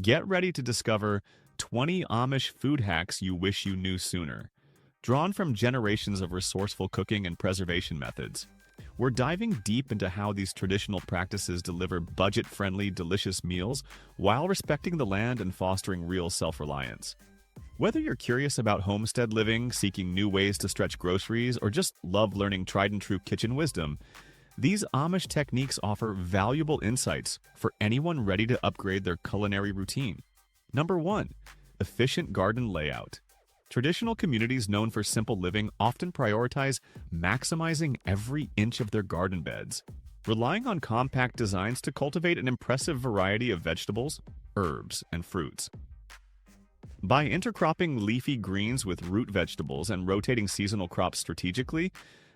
Get ready to discover 20 Amish food hacks you wish you knew sooner. Drawn from generations of resourceful cooking and preservation methods, we're diving deep into how these traditional practices deliver budget-friendly, delicious meals while respecting the land and fostering real self-reliance. Whether you're curious about homestead living, seeking new ways to stretch groceries, or just love learning tried-and-true kitchen wisdom, these Amish techniques offer valuable insights for anyone ready to upgrade their culinary routine. Number 1. Efficient garden layout. Traditional communities known for simple living often prioritize maximizing every inch of their garden beds, relying on compact designs to cultivate an impressive variety of vegetables, herbs, and fruits. By intercropping leafy greens with root vegetables and rotating seasonal crops strategically,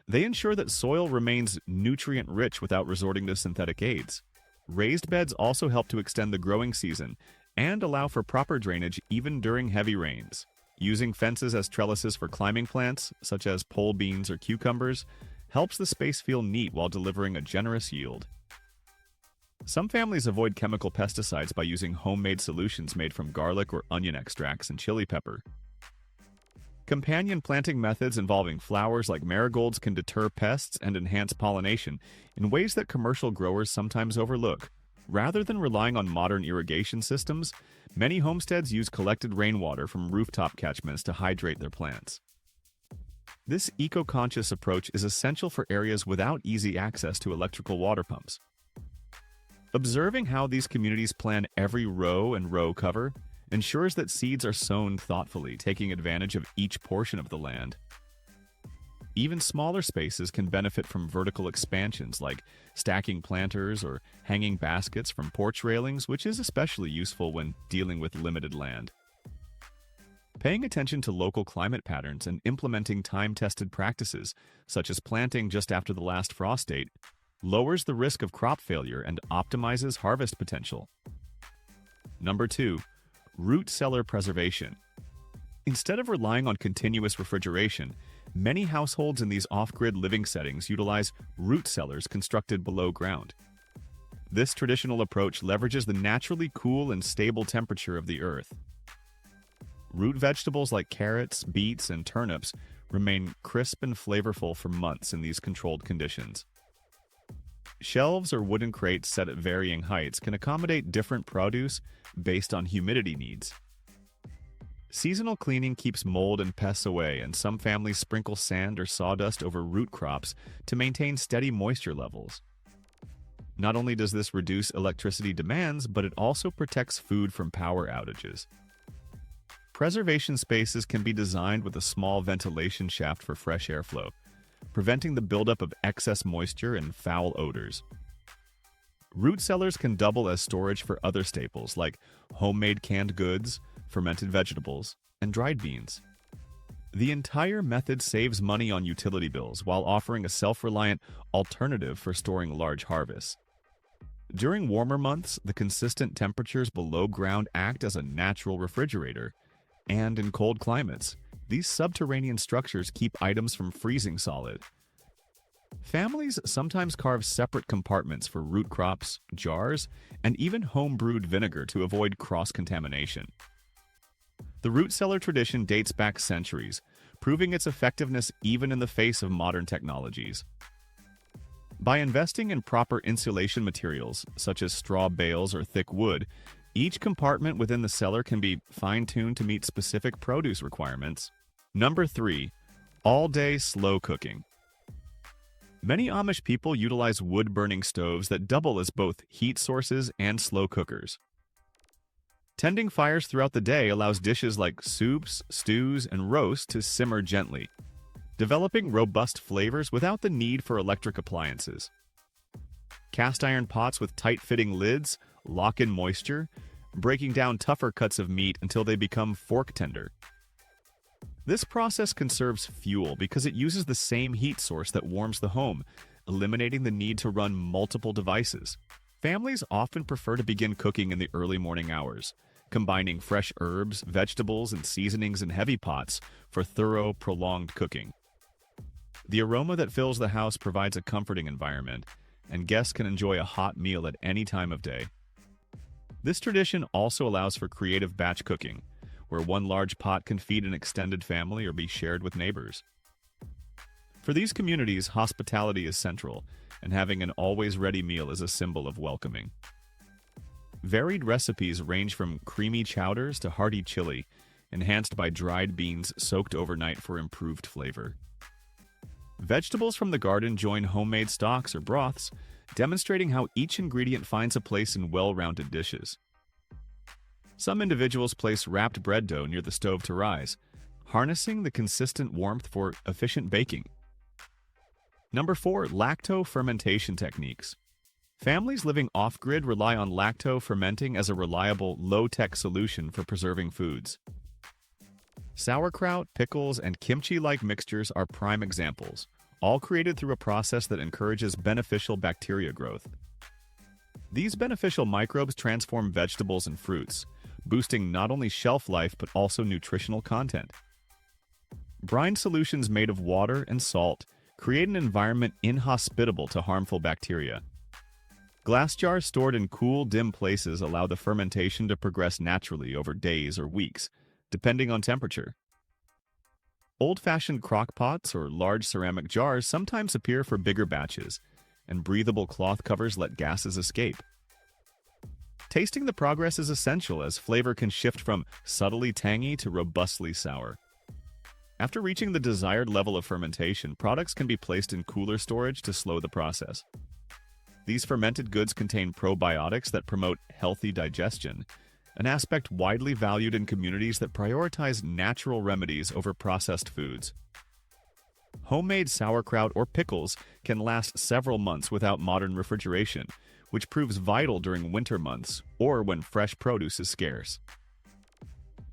they ensure that soil remains nutrient-rich without resorting to synthetic aids. Raised beds also help to extend the growing season and allow for proper drainage even during heavy rains. Using fences as trellises for climbing plants, such as pole beans or cucumbers, helps the space feel neat while delivering a generous yield. Some families avoid chemical pesticides by using homemade solutions made from garlic or onion extracts and chili pepper. Companion planting methods involving flowers like marigolds can deter pests and enhance pollination in ways that commercial growers sometimes overlook. Rather than relying on modern irrigation systems, many homesteads use collected rainwater from rooftop catchments to hydrate their plants. This eco-conscious approach is essential for areas without easy access to electrical water pumps. Observing how these communities plan every row and row cover ensures that seeds are sown thoughtfully, taking advantage of each portion of the land. Even smaller spaces can benefit from vertical expansions like stacking planters or hanging baskets from porch railings, which is especially useful when dealing with limited land. Paying attention to local climate patterns and implementing time-tested practices, such as planting just after the last frost date, lowers the risk of crop failure and optimizes harvest potential. Number 2. Root cellar preservation. Instead of relying on continuous refrigeration, many households in these off-grid living settings utilize root cellars constructed below ground. This traditional approach leverages the naturally cool and stable temperature of the earth. Root vegetables like carrots, beets, and turnips remain crisp and flavorful for months in these controlled conditions. Shelves or wooden crates set at varying heights can accommodate different produce based on humidity needs. Seasonal cleaning keeps mold and pests away, and some families sprinkle sand or sawdust over root crops to maintain steady moisture levels. Not only does this reduce electricity demands, but it also protects food from power outages. Preservation spaces can be designed with a small ventilation shaft for fresh airflow, preventing the buildup of excess moisture and foul odors. Root cellars can double as storage for other staples like homemade canned goods, fermented vegetables, and dried beans. The entire method saves money on utility bills while offering a self-reliant alternative for storing large harvests. During warmer months, the consistent temperatures below ground act as a natural refrigerator, and in cold climates, these subterranean structures keep items from freezing solid. Families sometimes carve separate compartments for root crops, jars, and even home-brewed vinegar to avoid cross-contamination. The root cellar tradition dates back centuries, proving its effectiveness even in the face of modern technologies. By investing in proper insulation materials, such as straw bales or thick wood, each compartment within the cellar can be fine-tuned to meet specific produce requirements. Number 3. All-day slow cooking. Many Amish people utilize wood-burning stoves that double as both heat sources and slow cookers. Tending fires throughout the day allows dishes like soups, stews, and roasts to simmer gently, developing robust flavors without the need for electric appliances. Cast iron pots with tight-fitting lids lock in moisture, breaking down tougher cuts of meat until they become fork tender. This process conserves fuel because it uses the same heat source that warms the home, eliminating the need to run multiple devices. Families often prefer to begin cooking in the early morning hours, combining fresh herbs, vegetables, and seasonings in heavy pots for thorough, prolonged cooking. The aroma that fills the house provides a comforting environment, and guests can enjoy a hot meal at any time of day. This tradition also allows for creative batch cooking, where one large pot can feed an extended family or be shared with neighbors. For these communities, hospitality is central, and having an always-ready meal is a symbol of welcoming. Varied recipes range from creamy chowders to hearty chili, enhanced by dried beans soaked overnight for improved flavor. Vegetables from the garden join homemade stocks or broths, demonstrating how each ingredient finds a place in well-rounded dishes. Some individuals place wrapped bread dough near the stove to rise, harnessing the consistent warmth for efficient baking. Number 4. Lacto fermentation techniques. Families living off-grid rely on lacto fermenting as a reliable, low-tech solution for preserving foods. Sauerkraut, pickles, and kimchi-like mixtures are prime examples, all created through a process that encourages beneficial bacteria growth. These beneficial microbes transform vegetables and fruits, boosting not only shelf life but also nutritional content. Brine solutions made of water and salt create an environment inhospitable to harmful bacteria. Glass jars stored in cool, dim places allow the fermentation to progress naturally over days or weeks, depending on temperature. Old-fashioned crock pots or large ceramic jars sometimes appear for bigger batches, and breathable cloth covers let gases escape. Tasting the progress is essential as flavor can shift from subtly tangy to robustly sour. After reaching the desired level of fermentation, products can be placed in cooler storage to slow the process. These fermented goods contain probiotics that promote healthy digestion, an aspect widely valued in communities that prioritize natural remedies over processed foods. Homemade sauerkraut or pickles can last several months without modern refrigeration, which proves vital during winter months or when fresh produce is scarce.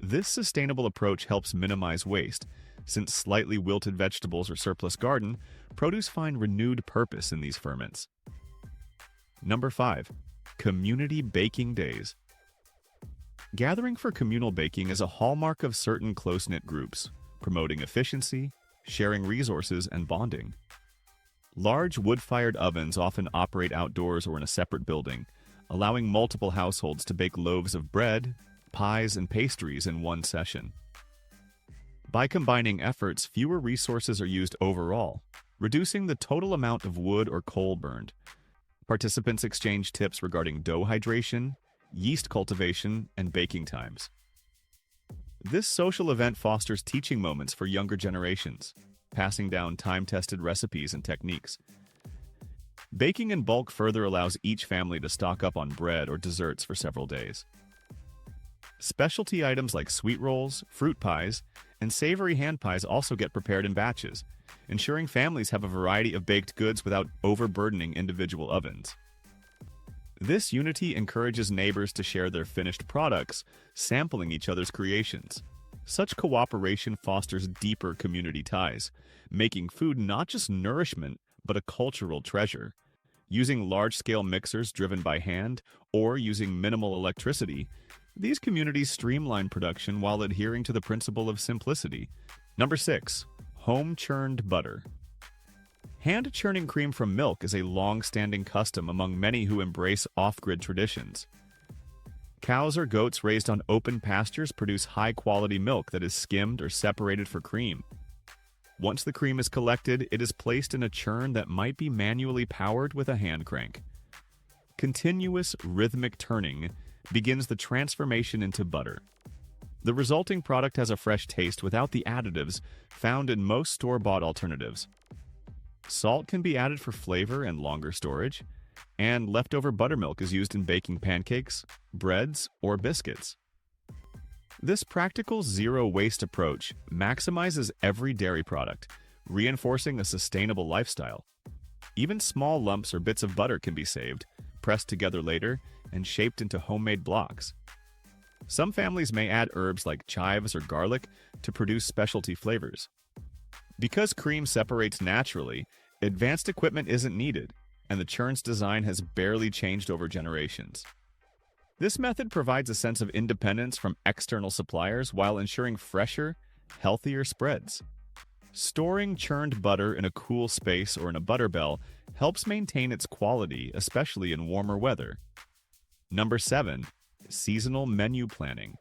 This sustainable approach helps minimize waste, since slightly wilted vegetables or surplus garden produce find renewed purpose in these ferments. Number 5. Community baking days. Gathering for communal baking is a hallmark of certain close-knit groups, promoting efficiency, sharing resources, and bonding. Large wood-fired ovens often operate outdoors or in a separate building, allowing multiple households to bake loaves of bread, pies, and pastries in one session. By combining efforts, fewer resources are used overall, reducing the total amount of wood or coal burned. Participants exchange tips regarding dough hydration, yeast cultivation, and baking times. This social event fosters teaching moments for younger generations, passing down time-tested recipes and techniques. Baking in bulk further allows each family to stock up on bread or desserts for several days. Specialty items like sweet rolls, fruit pies, and savory hand pies also get prepared in batches, ensuring families have a variety of baked goods without overburdening individual ovens. This unity encourages neighbors to share their finished products, sampling each other's creations. Such cooperation fosters deeper community ties, making food not just nourishment, but a cultural treasure. Using large-scale mixers driven by hand or using minimal electricity, these communities streamline production while adhering to the principle of simplicity. Number 6. Home-churned butter. Hand-churning cream from milk is a long-standing custom among many who embrace off-grid traditions. Cows or goats raised on open pastures produce high-quality milk that is skimmed or separated for cream. Once the cream is collected, it is placed in a churn that might be manually powered with a hand crank. Continuous, rhythmic turning begins the transformation into butter. The resulting product has a fresh taste without the additives found in most store-bought alternatives. Salt can be added for flavor and longer storage, and leftover buttermilk is used in baking pancakes, breads, or biscuits. This practical zero-waste approach maximizes every dairy product, reinforcing a sustainable lifestyle. Even small lumps or bits of butter can be saved, pressed together later, and shaped into homemade blocks. Some families may add herbs like chives or garlic to produce specialty flavors. Because cream separates naturally, advanced equipment isn't needed, and the churn's design has barely changed over generations. This method provides a sense of independence from external suppliers while ensuring fresher, healthier spreads. Storing churned butter in a cool space or in a butter bell helps maintain its quality, especially in warmer weather. Number 7. seasonal menu planning.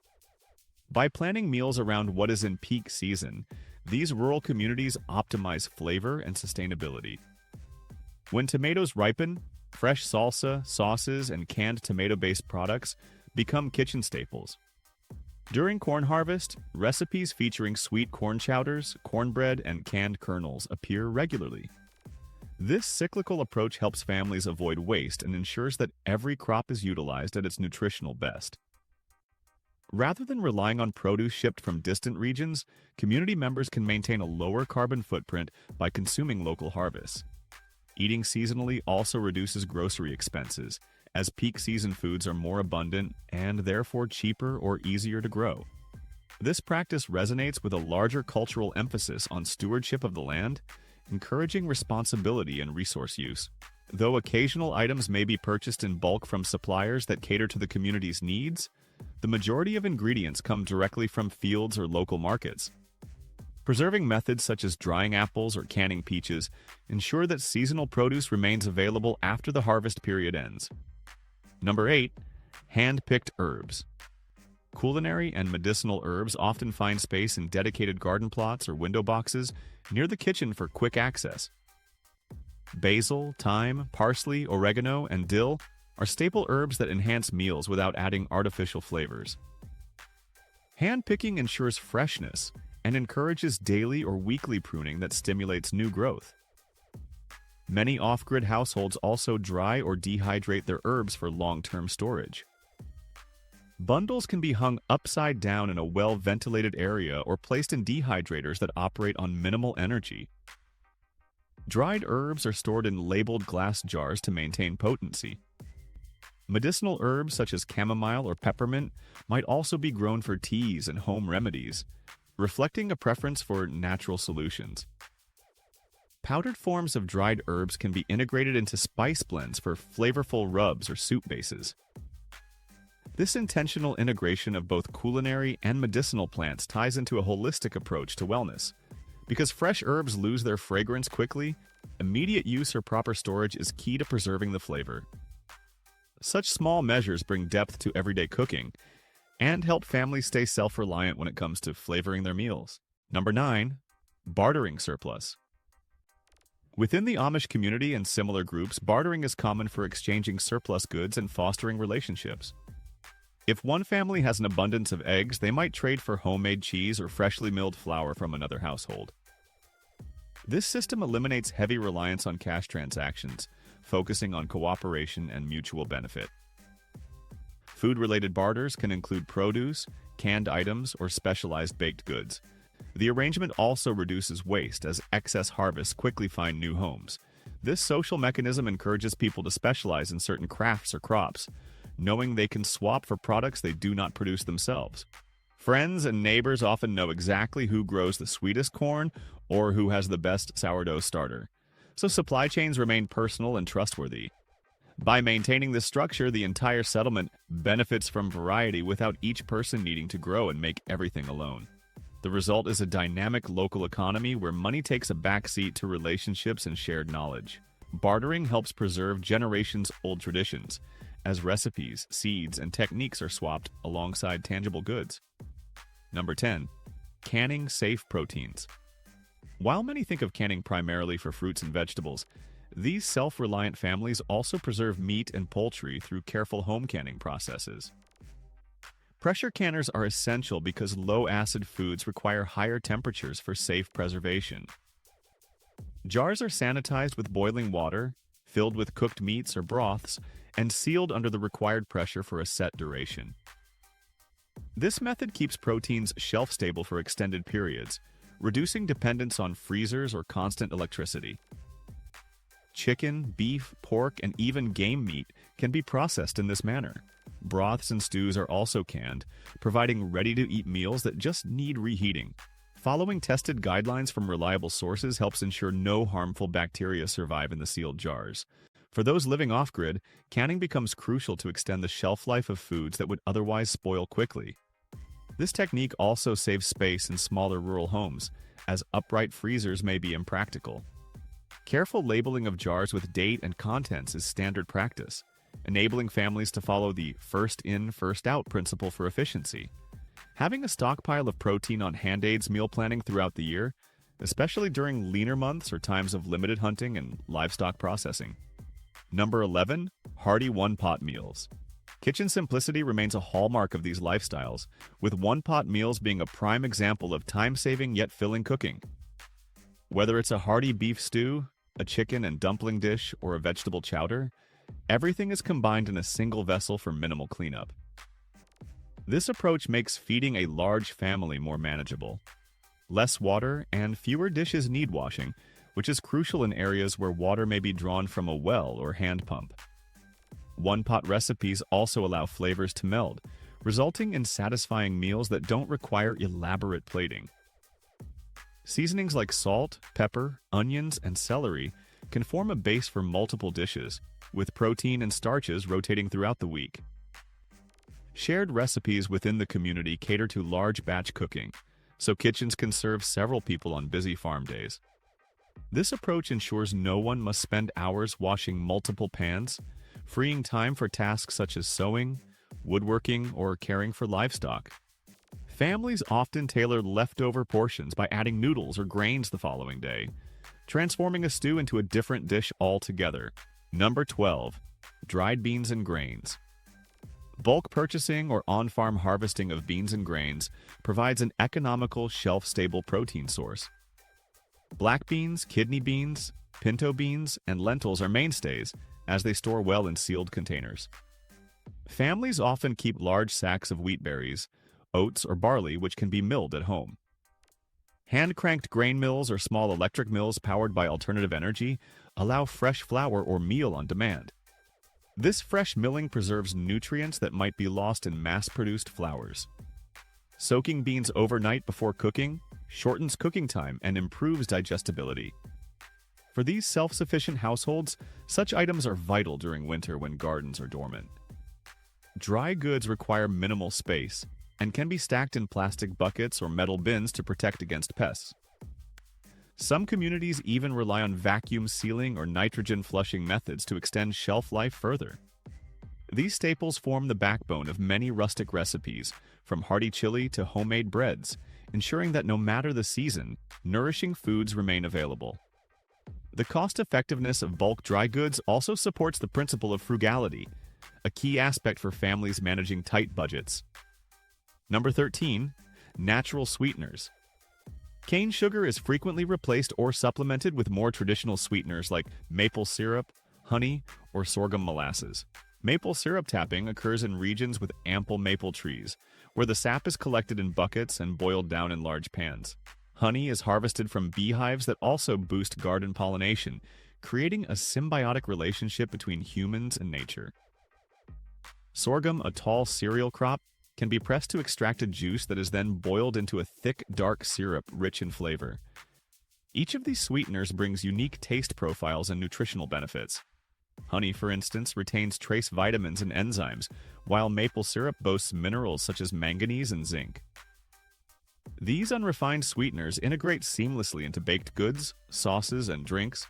By planning meals around what is in peak season, these rural communities optimize flavor and sustainability. When tomatoes ripen, fresh salsa, sauces, and canned tomato-based products become kitchen staples. During corn harvest, recipes featuring sweet corn chowders, cornbread, and canned kernels appear regularly. This cyclical approach helps families avoid waste and ensures that every crop is utilized at its nutritional best. Rather than relying on produce shipped from distant regions, community members can maintain a lower carbon footprint by consuming local harvests. Eating seasonally also reduces grocery expenses, as peak season foods are more abundant and therefore cheaper or easier to grow. This practice resonates with a larger cultural emphasis on stewardship of the land, encouraging responsibility and resource use. Though occasional items may be purchased in bulk from suppliers that cater to the community's needs, the majority of ingredients come directly from fields or local markets. Preserving methods such as drying apples or canning peaches ensure that seasonal produce remains available after the harvest period ends. Number 8. Hand-picked herbs. Culinary and medicinal herbs often find space in dedicated garden plots or window boxes near the kitchen for quick access. Basil, thyme, parsley, oregano, and dill are staple herbs that enhance meals without adding artificial flavors. Hand-picking ensures freshness and encourages daily or weekly pruning that stimulates new growth. Many off-grid households also dry or dehydrate their herbs for long-term storage. Bundles can be hung upside down in a well-ventilated area or placed in dehydrators that operate on minimal energy. Dried herbs are stored in labeled glass jars to maintain potency. Medicinal herbs such as chamomile or peppermint might also be grown for teas and home remedies, reflecting a preference for natural solutions. Powdered forms of dried herbs can be integrated into spice blends for flavorful rubs or soup bases. This intentional integration of both culinary and medicinal plants ties into a holistic approach to wellness. Because fresh herbs lose their fragrance quickly, immediate use or proper storage is key to preserving the flavor. Such small measures bring depth to everyday cooking and help families stay self-reliant when it comes to flavoring their meals. Number 9. Bartering surplus. Within the Amish community and similar groups, bartering is common for exchanging surplus goods and fostering relationships. If one family has an abundance of eggs, they might trade for homemade cheese or freshly milled flour from another household. This system eliminates heavy reliance on cash transactions, focusing on cooperation and mutual benefit. Food-related barters can include produce, canned items, or specialized baked goods. The arrangement also reduces waste as excess harvests quickly find new homes. This social mechanism encourages people to specialize in certain crafts or crops, knowing they can swap for products they do not produce themselves. Friends and neighbors often know exactly who grows the sweetest corn or who has the best sourdough starter, so supply chains remain personal and trustworthy. By maintaining this structure, the entire settlement benefits from variety without each person needing to grow and make everything alone. The result is a dynamic local economy where money takes a backseat to relationships and shared knowledge. Bartering helps preserve generations-old traditions, as recipes, seeds, and techniques are swapped alongside tangible goods. Number 10. Canning safe proteins. While many think of canning primarily for fruits and vegetables, these self-reliant families also preserve meat and poultry through careful home canning processes. Pressure canners are essential because low-acid foods require higher temperatures for safe preservation. Jars are sanitized with boiling water, filled with cooked meats or broths, and sealed under the required pressure for a set duration. This method keeps proteins shelf-stable for extended periods, reducing dependence on freezers or constant electricity. Chicken, beef, pork, and even game meat can be processed in this manner. Broths and stews are also canned, providing ready-to-eat meals that just need reheating. Following tested guidelines from reliable sources helps ensure no harmful bacteria survive in the sealed jars. For those living off-grid, canning becomes crucial to extend the shelf life of foods that would otherwise spoil quickly. This technique also saves space in smaller rural homes, as upright freezers may be impractical. Careful labeling of jars with date and contents is standard practice, enabling families to follow the first in, first out principle for efficiency. Having a stockpile of protein on hand aids meal planning throughout the year, especially during leaner months or times of limited hunting and livestock processing. Number 11, hearty one-pot meals. Kitchen simplicity remains a hallmark of these lifestyles, with one-pot meals being a prime example of time-saving yet filling cooking. Whether it's a hearty beef stew, a chicken and dumpling dish, or a vegetable chowder, everything is combined in a single vessel for minimal cleanup. This approach makes feeding a large family more manageable. Less water and fewer dishes need washing, which is crucial in areas where water may be drawn from a well or hand pump. One-pot recipes also allow flavors to meld, resulting in satisfying meals that don't require elaborate plating. Seasonings like salt, pepper, onions, and celery can form a base for multiple dishes, with protein and starches rotating throughout the week. Shared recipes within the community cater to large batch cooking, so kitchens can serve several people on busy farm days. This approach ensures no one must spend hours washing multiple pans, freeing time for tasks such as sewing, woodworking, or caring for livestock. Families often tailor leftover portions by adding noodles or grains the following day, transforming a stew into a different dish altogether. Number 12, dried beans and grains. Bulk purchasing or on-farm harvesting of beans and grains provides an economical, shelf-stable protein source. Black beans, kidney beans, pinto beans, and lentils are mainstays, as they store well in sealed containers. Families often keep large sacks of wheat berries, oats, or barley, which can be milled at home. Hand-cranked grain mills or small electric mills powered by alternative energy allow fresh flour or meal on demand. This fresh milling preserves nutrients that might be lost in mass-produced flours. Soaking beans overnight before cooking shortens cooking time and improves digestibility. For these self-sufficient households, such items are vital during winter when gardens are dormant. Dry goods require minimal space and can be stacked in plastic buckets or metal bins to protect against pests. Some communities even rely on vacuum sealing or nitrogen flushing methods to extend shelf life further. These staples form the backbone of many rustic recipes, from hearty chili to homemade breads, ensuring that no matter the season, nourishing foods remain available. The cost-effectiveness of bulk dry goods also supports the principle of frugality, a key aspect for families managing tight budgets. Number 13, natural sweeteners. Cane sugar is frequently replaced or supplemented with more traditional sweeteners like maple syrup, honey, or sorghum molasses. Maple syrup tapping occurs in regions with ample maple trees, where the sap is collected in buckets and boiled down in large pans. Honey is harvested from beehives that also boost garden pollination, creating a symbiotic relationship between humans and nature. Sorghum, a tall cereal crop, can be pressed to extract a juice that is then boiled into a thick, dark syrup rich in flavor. Each of these sweeteners brings unique taste profiles and nutritional benefits. Honey, for instance, retains trace vitamins and enzymes, while maple syrup boasts minerals such as manganese and zinc. These unrefined sweeteners integrate seamlessly into baked goods, sauces, and drinks,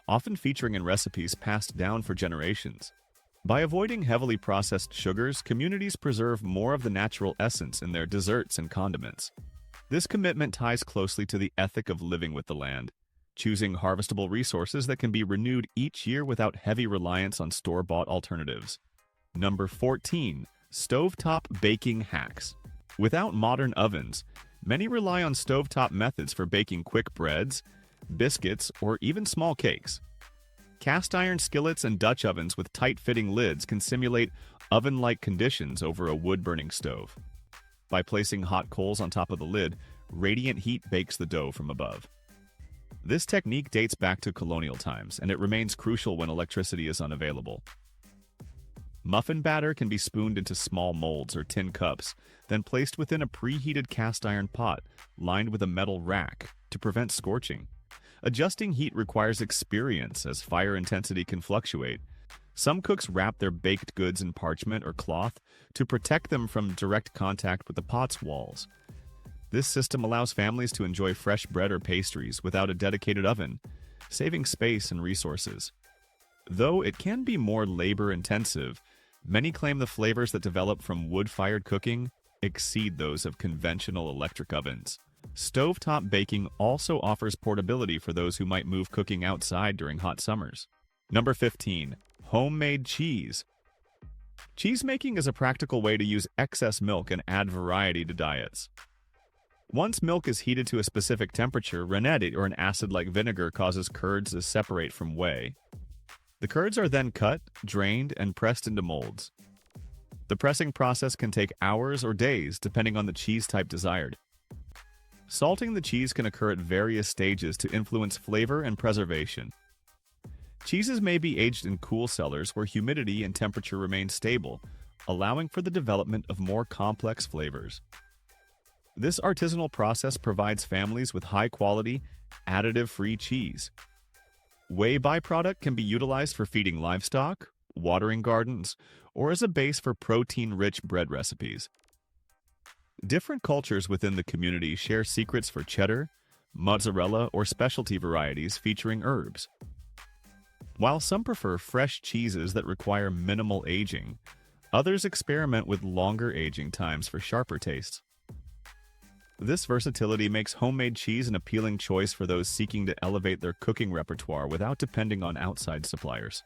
often featuring in recipes passed down for generations. By avoiding heavily processed sugars, communities preserve more of the natural essence in their desserts and condiments. This commitment ties closely to the ethic of living with the land, choosing harvestable resources that can be renewed each year without heavy reliance on store-bought alternatives. Number 14, stovetop baking hacks. Without modern ovens, many rely on stovetop methods for baking quick breads, biscuits, or even small cakes. Cast iron skillets and Dutch ovens with tight-fitting lids can simulate oven-like conditions over a wood-burning stove. By placing hot coals on top of the lid, radiant heat bakes the dough from above. This technique dates back to colonial times, and it remains crucial when electricity is unavailable. Muffin batter can be spooned into small molds or tin cups, then placed within a preheated cast iron pot lined with a metal rack to prevent scorching. Adjusting heat requires experience, as fire intensity can fluctuate. Some cooks wrap their baked goods in parchment or cloth to protect them from direct contact with the pot's walls. This system allows families to enjoy fresh bread or pastries without a dedicated oven, saving space and resources. Though it can be more labor-intensive, many claim the flavors that develop from wood-fired cooking exceed those of conventional electric ovens. Stovetop baking also offers portability for those who might move cooking outside during hot summers. Number 15. Homemade cheese. Cheese making is a practical way to use excess milk and add variety to diets. Once milk is heated to a specific temperature, rennet or an acid like vinegar causes curds to separate from whey. The curds are then cut, drained, and pressed into molds. The pressing process can take hours or days depending on the cheese type desired. Salting the cheese can occur at various stages to influence flavor and preservation. Cheeses may be aged in cool cellars where humidity and temperature remain stable, allowing for the development of more complex flavors. This artisanal process provides families with high-quality, additive-free cheese. Whey byproduct can be utilized for feeding livestock, watering gardens, or as a base for protein-rich bread recipes. Different cultures within the community share secrets for cheddar, mozzarella, or specialty varieties featuring herbs. While some prefer fresh cheeses that require minimal aging, others experiment with longer aging times for sharper tastes. This versatility makes homemade cheese an appealing choice for those seeking to elevate their cooking repertoire without depending on outside suppliers.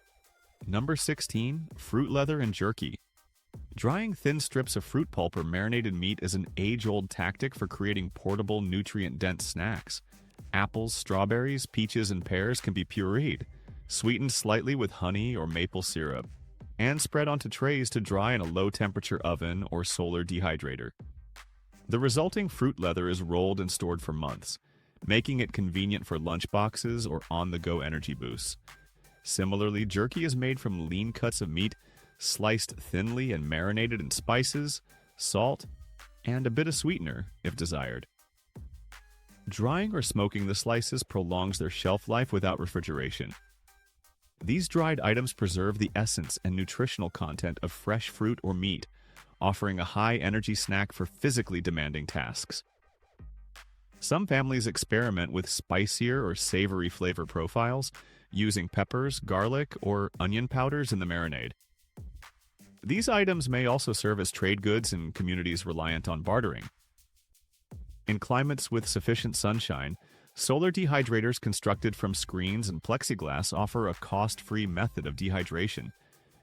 Number 16. Fruit leather and jerky. Drying thin strips of fruit pulp or marinated meat is an age-old tactic for creating portable, nutrient-dense snacks. Apples, strawberries, peaches, and pears can be pureed, sweetened slightly with honey or maple syrup, and spread onto trays to dry in a low-temperature oven or solar dehydrator. The resulting fruit leather is rolled and stored for months, making it convenient for lunchboxes or on-the-go energy boosts. Similarly, jerky is made from lean cuts of meat, sliced thinly and marinated in spices, salt, and a bit of sweetener, if desired. Drying or smoking the slices prolongs their shelf life without refrigeration. These dried items preserve the essence and nutritional content of fresh fruit or meat, offering a high-energy snack for physically demanding tasks. Some families experiment with spicier or savory flavor profiles, using peppers, garlic, or onion powders in the marinade. These items may also serve as trade goods in communities reliant on bartering. In climates with sufficient sunshine, solar dehydrators constructed from screens and plexiglass offer a cost-free method of dehydration,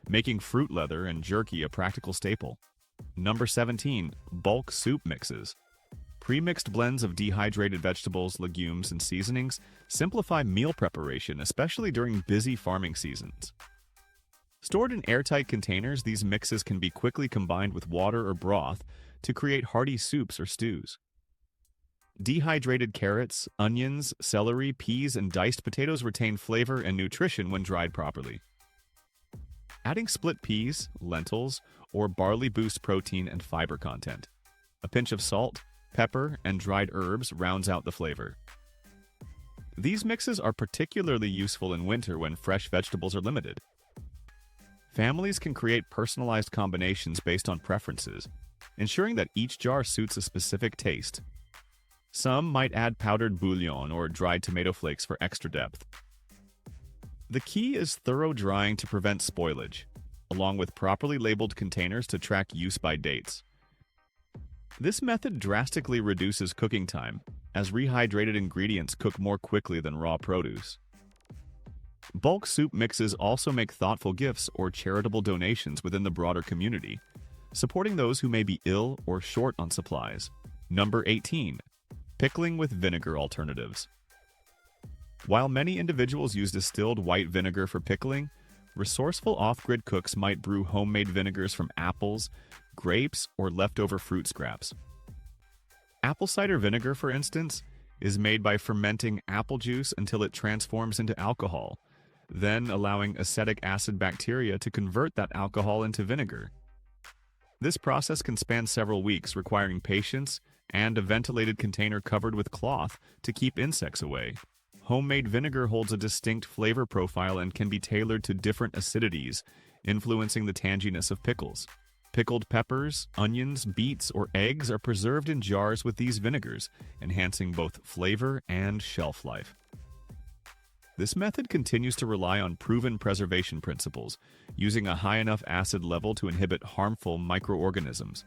making fruit leather and jerky a practical staple. Number 17. Bulk soup mixes. Pre-mixed blends of dehydrated vegetables, legumes, and seasonings simplify meal preparation, especially during busy farming seasons. Stored in airtight containers, these mixes can be quickly combined with water or broth to create hearty soups or stews. Dehydrated carrots, onions, celery, peas, and diced potatoes retain flavor and nutrition when dried properly. Adding split peas, lentils, or barley boosts protein and fiber content. A pinch of salt, pepper, and dried herbs rounds out the flavor. These mixes are particularly useful in winter when fresh vegetables are limited. Families can create personalized combinations based on preferences, ensuring that each jar suits a specific taste. Some might add powdered bouillon or dried tomato flakes for extra depth. The key is thorough drying to prevent spoilage, along with properly labeled containers to track use by dates. This method drastically reduces cooking time, as rehydrated ingredients cook more quickly than raw produce. Bulk soup mixes also make thoughtful gifts or charitable donations within the broader community, supporting those who may be ill or short on supplies. Number 18. Pickling with vinegar alternatives. While many individuals use distilled white vinegar for pickling, resourceful off-grid cooks might brew homemade vinegars from apples, grapes, or leftover fruit scraps. Apple cider vinegar, for instance, is made by fermenting apple juice until it transforms into alcohol, then allowing acetic acid bacteria to convert that alcohol into vinegar. This process can span several weeks, requiring patience and a ventilated container covered with cloth to keep insects away. Homemade vinegar holds a distinct flavor profile and can be tailored to different acidities, influencing the tanginess of pickles. Pickled peppers, onions, beets, or eggs are preserved in jars with these vinegars, enhancing both flavor and shelf life. This method continues to rely on proven preservation principles, using a high enough acid level to inhibit harmful microorganisms.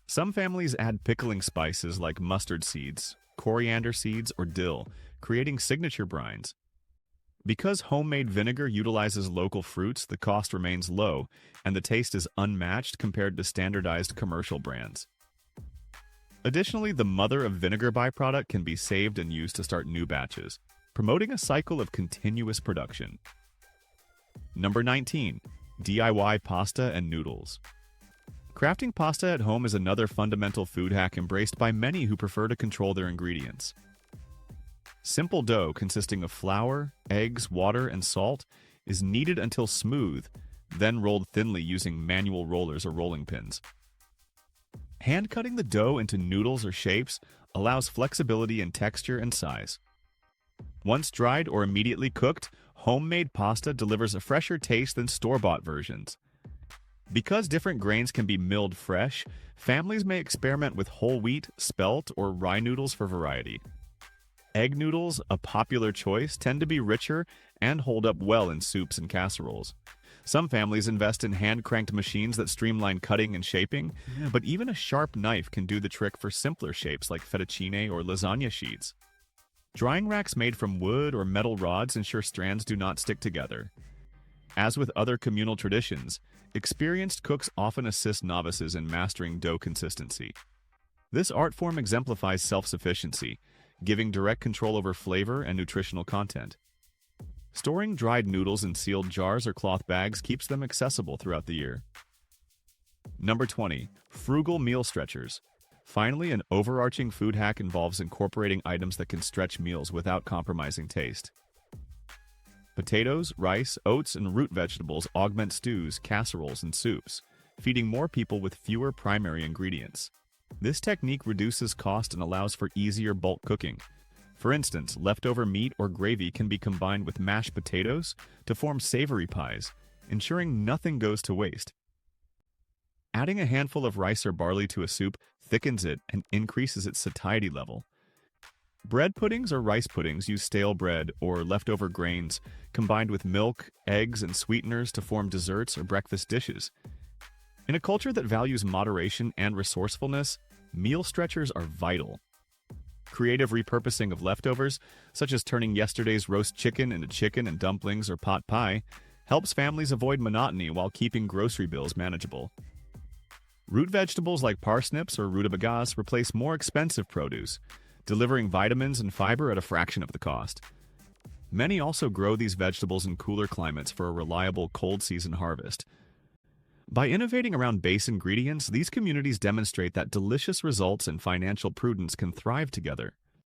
Some families add pickling spices like mustard seeds, coriander seeds, or dill, creating signature brines. Because homemade vinegar utilizes local fruits, the cost remains low, and the taste is unmatched compared to standardized commercial brands. Additionally, the mother of vinegar byproduct can be saved and used to start new batches, promoting a cycle of continuous production. Number 19. DIY pasta and noodles. Crafting pasta at home is another fundamental food hack embraced by many who prefer to control their ingredients. Simple dough consisting of flour, eggs, water, and salt is kneaded until smooth, then rolled thinly using manual rollers or rolling pins. Hand-cutting the dough into noodles or shapes allows flexibility in texture and size. Once dried or immediately cooked, homemade pasta delivers a fresher taste than store-bought versions. Because different grains can be milled fresh, families may experiment with whole wheat, spelt, or rye noodles for variety. Egg noodles, a popular choice, tend to be richer and hold up well in soups and casseroles. Some families invest in hand-cranked machines that streamline cutting and shaping, but even a sharp knife can do the trick for simpler shapes like fettuccine or lasagna sheets. Drying racks made from wood or metal rods ensure strands do not stick together. As with other communal traditions, experienced cooks often assist novices in mastering dough consistency. This art form exemplifies self-sufficiency, giving direct control over flavor and nutritional content. Storing dried noodles in sealed jars or cloth bags keeps them accessible throughout the year. Number 20. Frugal meal stretchers. Finally, an overarching food hack involves incorporating items that can stretch meals without compromising taste. Potatoes, rice, oats, and root vegetables augment stews, casseroles, and soups, feeding more people with fewer primary ingredients. This technique reduces cost and allows for easier bulk cooking. For instance, leftover meat or gravy can be combined with mashed potatoes to form savory pies, ensuring nothing goes to waste. Adding a handful of rice or barley to a soup thickens it and increases its satiety level. Bread puddings or rice puddings use stale bread or leftover grains combined with milk, eggs, and sweeteners to form desserts or breakfast dishes. In a culture that values moderation and resourcefulness, meal stretchers are vital. Creative repurposing of leftovers, such as turning yesterday's roast chicken into chicken and dumplings or pot pie, helps families avoid monotony while keeping grocery bills manageable. Root vegetables like parsnips or rutabagas replace more expensive produce, delivering vitamins and fiber at a fraction of the cost. Many also grow these vegetables in cooler climates for a reliable cold season harvest. By innovating around base ingredients, these communities demonstrate that delicious results and financial prudence can thrive together.